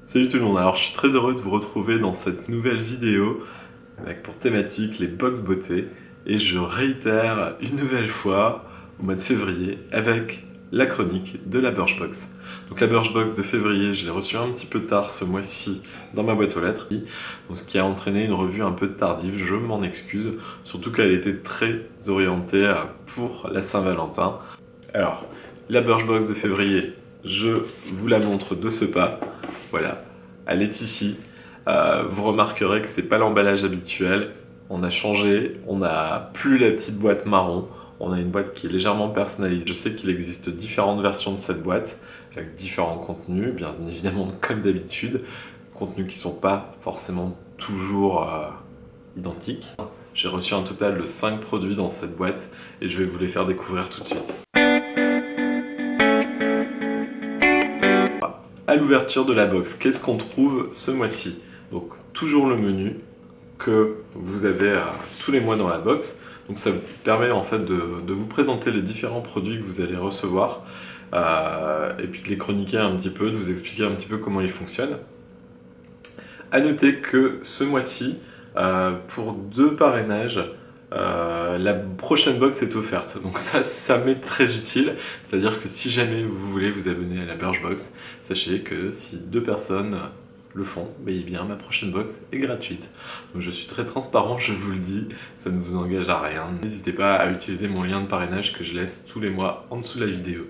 Salut tout le monde, alors je suis très heureux de vous retrouver dans cette nouvelle vidéo avec pour thématique les box beauté et je réitère une nouvelle fois au mois de février avec la chronique de la Birchbox. Donc la Birchbox de février, je l'ai reçue un petit peu tard ce mois-ci dans ma boîte aux lettres, donc ce qui a entraîné une revue un peu tardive, je m'en excuse, surtout qu'elle était très orientée pour la Saint-Valentin. Alors, la Birchbox de février, je vous la montre de ce pas. Voilà, elle est ici. Vous remarquerez que c'est pas l'emballage habituel. On a changé, on n'a plus la petite boîte marron. On a une boîte qui est légèrement personnalisée. Je sais qu'il existe différentes versions de cette boîte, avec différents contenus, bien évidemment comme d'habitude. Contenus qui ne sont pas forcément toujours identiques. J'ai reçu un total de 5 produits dans cette boîte et je vais vous les faire découvrir tout de suite. À l'ouverture de la box, qu'est-ce qu'on trouve ce mois-ci? Donc toujours le menu que vous avez tous les mois dans la box. Donc ça vous permet en fait de vous présenter les différents produits que vous allez recevoir et puis de les chroniquer un petit peu, de vous expliquer un petit peu comment ils fonctionnent. À noter que ce mois-ci, pour 2 parrainages, la prochaine box est offerte, donc ça m'est très utile. C'est-à-dire que si jamais vous voulez vous abonner à la Birchbox, sachez que si 2 personnes le font, eh bien ma prochaine box est gratuite. Donc je suis très transparent, je vous le dis, ça ne vous engage à rien. N'hésitez pas à utiliser mon lien de parrainage que je laisse tous les mois en dessous de la vidéo.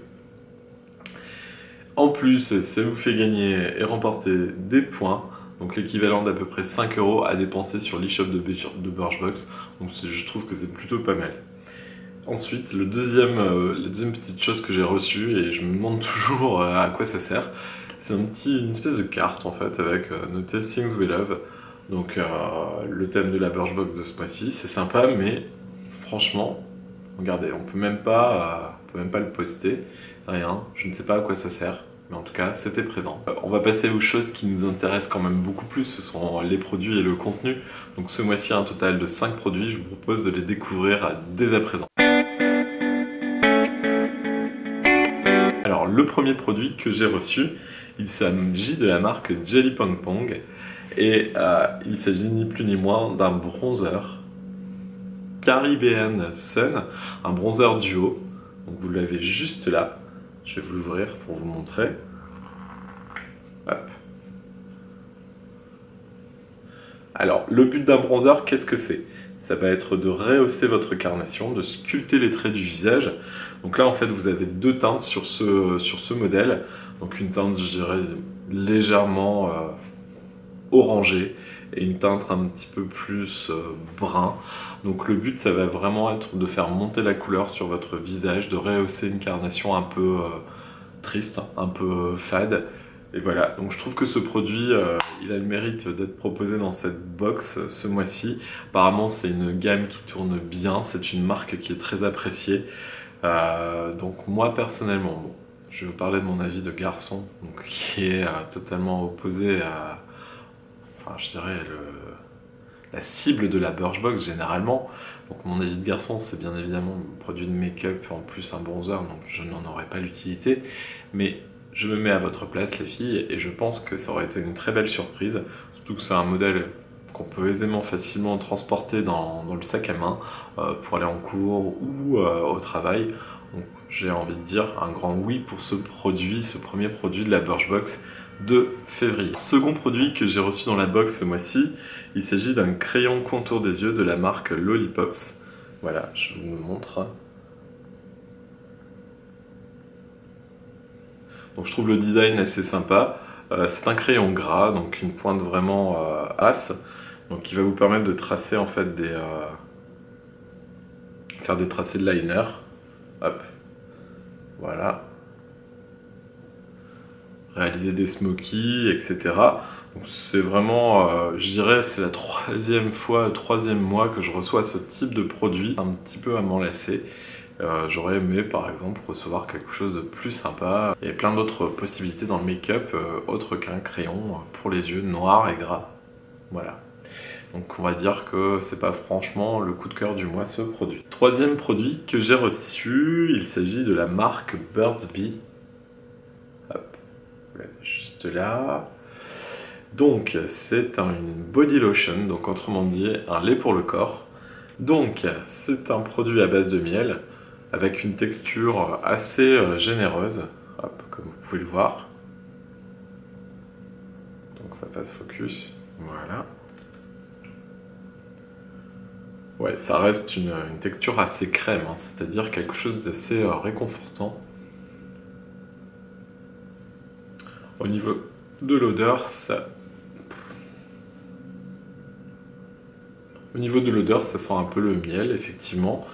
En plus, ça vous fait gagner et remporter des points. Donc l'équivalent d'à peu près 5 € à dépenser sur l'e-shop de Birchbox. Donc je trouve que c'est plutôt pas mal. Ensuite, la deuxième petite chose que j'ai reçue, et je me demande toujours à quoi ça sert, c'est une espèce de carte en fait avec noté Things We Love. Donc le thème de la Birchbox de ce mois-ci, c'est sympa, mais franchement, regardez, on peut même pas le poster, rien, je ne sais pas à quoi ça sert. Mais en tout cas, c'était présent. On va passer aux choses qui nous intéressent quand même beaucoup plus, ce sont les produits et le contenu. Donc ce mois-ci, un total de 5 produits, je vous propose de les découvrir dès à présent. Alors le premier produit que j'ai reçu, il s'agit de la marque Jelly Pong Pong. Et il s'agit ni plus ni moins d'un bronzer Caribbean Sun, un bronzer duo. Donc vous l'avez juste là. Je vais vous l'ouvrir pour vous montrer. Hop. Alors, le but d'un bronzer, qu'est-ce que c'est? Ça va être de rehausser votre carnation, de sculpter les traits du visage. Donc là, en fait, vous avez 2 teintes sur ce modèle. Donc une teinte, je dirais, légèrement orangée et une teinte un petit peu plus brun. Donc le but, ça va vraiment être de faire monter la couleur sur votre visage, de rehausser une carnation un peu triste, un peu fade. Et voilà, donc je trouve que ce produit, il a le mérite d'être proposé dans cette box ce mois-ci. Apparemment, c'est une gamme qui tourne bien, c'est une marque qui est très appréciée. Donc moi, personnellement, bon, je vais vous parler de mon avis de garçon, donc, qui est totalement opposé à, enfin, je dirais, la cible de la Birchbox généralement. Donc mon avis de garçon, c'est bien évidemment un produit de make-up, en plus un bronzer, donc je n'en aurais pas l'utilité. Mais je me mets à votre place les filles, et je pense que ça aurait été une très belle surprise, surtout que c'est un modèle qu'on peut aisément, facilement transporter dans le sac à main pour aller en cours ou au travail. Donc j'ai envie de dire un grand oui pour ce produit, ce premier produit de la Birchbox de février. Second produit que j'ai reçu dans la box ce mois-ci, il s'agit d'un crayon contour des yeux de la marque Lollipops. Voilà, je vous le montre. Donc je trouve le design assez sympa. C'est un crayon gras, donc une pointe vraiment as, donc qui va vous permettre de tracer en fait faire des tracés de liner. Hop, voilà. Réaliser des smokies, etc. C'est vraiment, je dirais, c'est la 3e fois, le 3e mois que je reçois ce type de produit, un petit peu à m'enlacer. J'aurais aimé par exemple recevoir quelque chose de plus sympa. Il y a plein d'autres possibilités dans le make-up, autre qu'un crayon pour les yeux noir et gras. Voilà. Donc on va dire que c'est pas franchement le coup de cœur du mois ce produit. Troisième produit que j'ai reçu, il s'agit de la marque Burt's Bees. Hop, voilà, juste là. Donc c'est une body lotion, donc autrement dit un lait pour le corps. Donc c'est un produit à base de miel avec une texture assez généreuse, hop, comme vous pouvez le voir. Donc ça passe focus, voilà. Ouais, ça reste une texture assez crème, hein, c'est-à-dire quelque chose d'assez réconfortant. Au niveau de l'odeur, ça... Au niveau de l'odeur, ça sent un peu le miel, effectivement.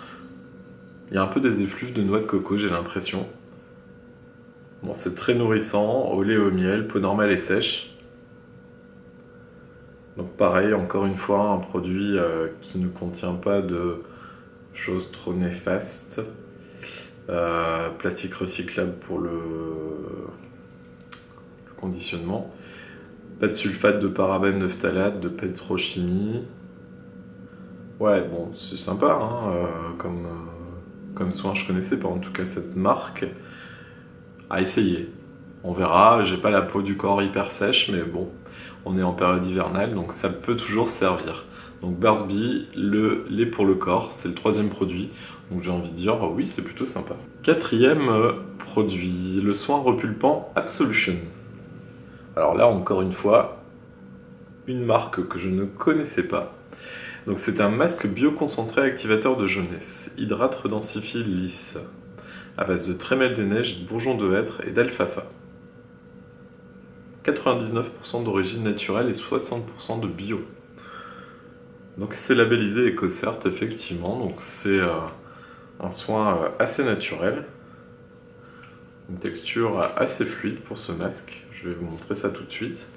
Il y a un peu des effluves de noix de coco, j'ai l'impression. Bon, c'est très nourrissant, au lait, au miel, peau normale et sèche. Donc pareil, encore une fois, un produit qui ne contient pas de choses trop néfastes. Plastique recyclable pour le conditionnement. Pas de sulfate, de parabènes, de phtalate, de pétrochimie. Ouais, bon, c'est sympa, hein, comme soin, je connaissais pas en tout cas cette marque. À essayer. On verra, j'ai pas la peau du corps hyper sèche, mais bon, on est en période hivernale, donc ça peut toujours servir. Donc Burt's Bees, le lait pour le corps, c'est le 3e produit. Donc j'ai envie de dire, oui, c'est plutôt sympa. 4e produit, le soin repulpant Absolution. Alors là, encore une fois, une marque que je ne connaissais pas. Donc c'est un masque bioconcentré activateur de jeunesse, hydrate, redensifie, lisse, à base de trémel des neiges, de bourgeons de hêtre et d'alfalfa. 99% d'origine naturelle et 60% de bio. Donc c'est labellisé EcoCert, effectivement, donc c'est un soin assez naturel. Une texture assez fluide pour ce masque, je vais vous montrer ça tout de suite.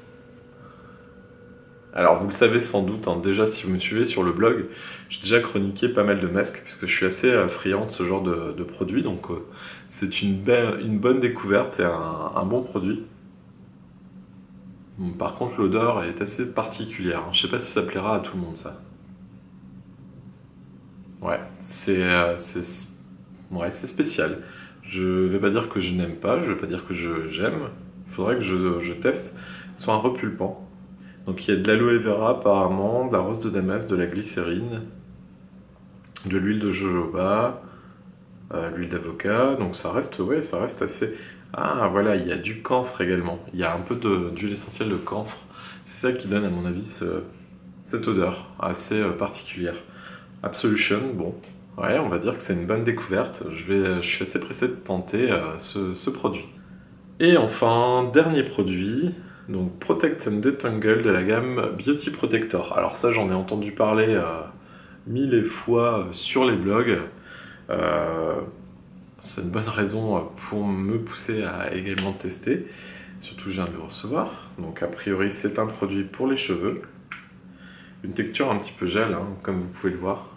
Alors vous le savez sans doute, hein, déjà si vous me suivez sur le blog, j'ai déjà chroniqué pas mal de masques puisque je suis assez friand de ce genre de produit, donc c'est une bonne découverte et un bon produit. Par contre l'odeur est assez particulière, hein. Je sais pas si ça plaira à tout le monde ça. Ouais, c'est spécial. Je vais pas dire que je n'aime pas, je vais pas dire que j'aime, il faudrait que je teste. Soit un repulpant. Donc il y a de l'aloe vera apparemment, de la rose de Damas, de la glycérine, de l'huile de jojoba, l'huile d'avocat, donc ça reste, ouais, ça reste assez... Ah voilà, il y a du camphre également, il y a un peu d'huile essentielle de camphre, c'est ça qui donne à mon avis cette odeur assez particulière. Absolution, bon, ouais, on va dire que c'est une bonne découverte, je suis assez pressé de tenter ce produit. Et enfin, dernier produit, donc Protect and Detangle de la gamme Beauty Protector. Alors ça, j'en ai entendu parler mille fois sur les blogs. C'est une bonne raison pour me pousser à également tester. Surtout, je viens de le recevoir. Donc a priori, c'est un produit pour les cheveux. Une texture un petit peu gel, hein, comme vous pouvez le voir.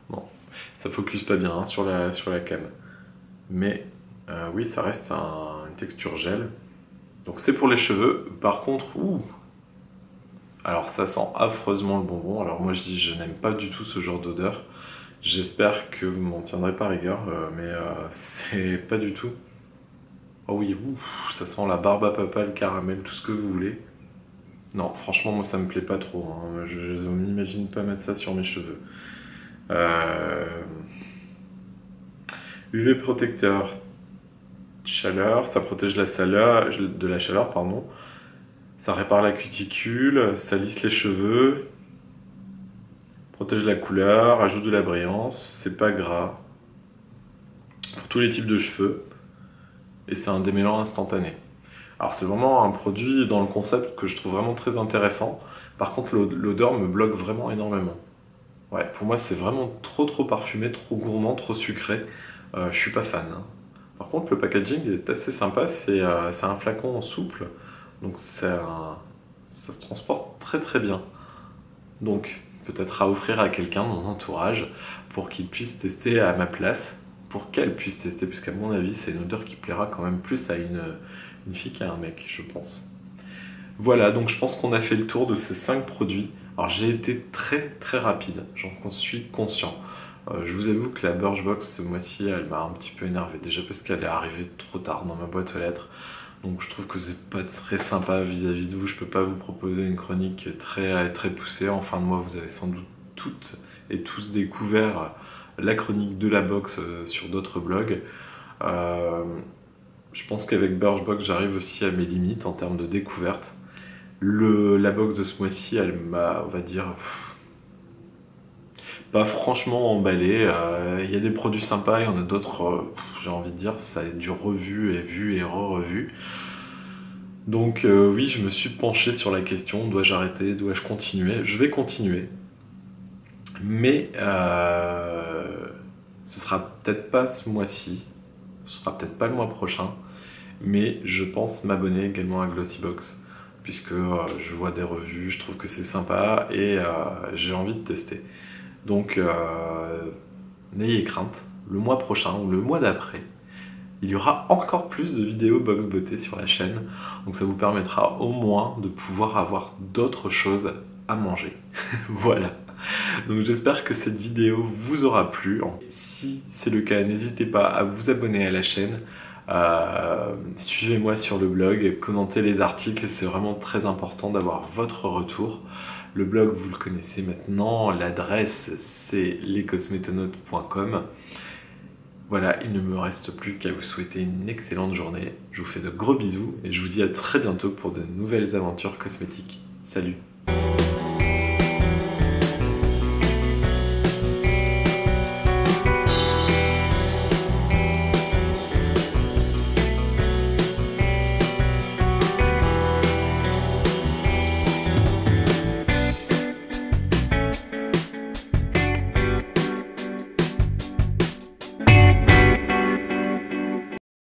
Bon, ça focus pas bien hein, sur la cam. Mais oui, ça reste une texture gel. Donc c'est pour les cheveux. Par contre, alors ça sent affreusement le bonbon. Alors moi je dis je n'aime pas du tout ce genre d'odeur. J'espère que vous m'en tiendrez pas rigueur, mais c'est pas du tout. Oh oui, ça sent la barbe à papa, le caramel, tout ce que vous voulez. Non, franchement moi ça me plaît pas trop, hein. Je n'imagine pas mettre ça sur mes cheveux. UV protecteur chaleur, ça protège de la chaleur, pardon. Ça répare la cuticule, ça lisse les cheveux, protège la couleur, ajoute de la brillance, c'est pas gras. Pour tous les types de cheveux, et c'est un démêlant instantané. Alors c'est vraiment un produit dans le concept que je trouve vraiment très intéressant. Par contre l'odeur me bloque vraiment énormément. Ouais, pour moi c'est vraiment trop parfumé, trop gourmand, trop sucré. Je suis pas fan, hein. Par contre le packaging est assez sympa, c'est un flacon souple, donc ça se transporte très bien. Donc peut-être à offrir à quelqu'un de mon entourage pour qu'il puisse tester à ma place, pour qu'elle puisse tester, puisqu'à mon avis c'est une odeur qui plaira quand même plus à une fille qu'à un mec, je pense. Voilà, donc je pense qu'on a fait le tour de ces 5 produits. Alors j'ai été très rapide, j'en suis conscient. Je vous avoue que la Birchbox ce mois-ci, elle m'a un petit peu énervé. Déjà parce qu'elle est arrivée trop tard dans ma boîte aux lettres. Donc je trouve que c'est pas très sympa vis-à-vis de vous. Je peux pas vous proposer une chronique très poussée. En fin de mois, vous avez sans doute toutes et tous découvert la chronique de la box sur d'autres blogs. Je pense qu'avec Birchbox, j'arrive aussi à mes limites en termes de découverte. La box de ce mois-ci, elle m'a, on va dire, pas franchement emballé. Il y a des produits sympas, il y en a d'autres, j'ai envie de dire, ça est du revu et re-revu. Donc oui, je me suis penché sur la question, dois-je arrêter, dois-je continuer? Je vais continuer, mais ce sera peut-être pas ce mois-ci, ce sera peut-être pas le mois prochain, mais je pense m'abonner également à Glossybox, puisque je vois des revues, je trouve que c'est sympa et j'ai envie de tester. Donc n'ayez crainte, le mois prochain ou le mois d'après, il y aura encore plus de vidéos box beauté sur la chaîne, donc ça vous permettra au moins de pouvoir avoir d'autres choses à manger. Voilà. Donc j'espère que cette vidéo vous aura plu. Si c'est le cas, n'hésitez pas à vous abonner à la chaîne. Suivez-moi sur le blog, commentez les articles, c'est vraiment très important d'avoir votre retour. Le blog, vous le connaissez maintenant, l'adresse c'est lescosmétonautes.com. Voilà, il ne me reste plus qu'à vous souhaiter une excellente journée. Je vous fais de gros bisous et je vous dis à très bientôt pour de nouvelles aventures cosmétiques. Salut!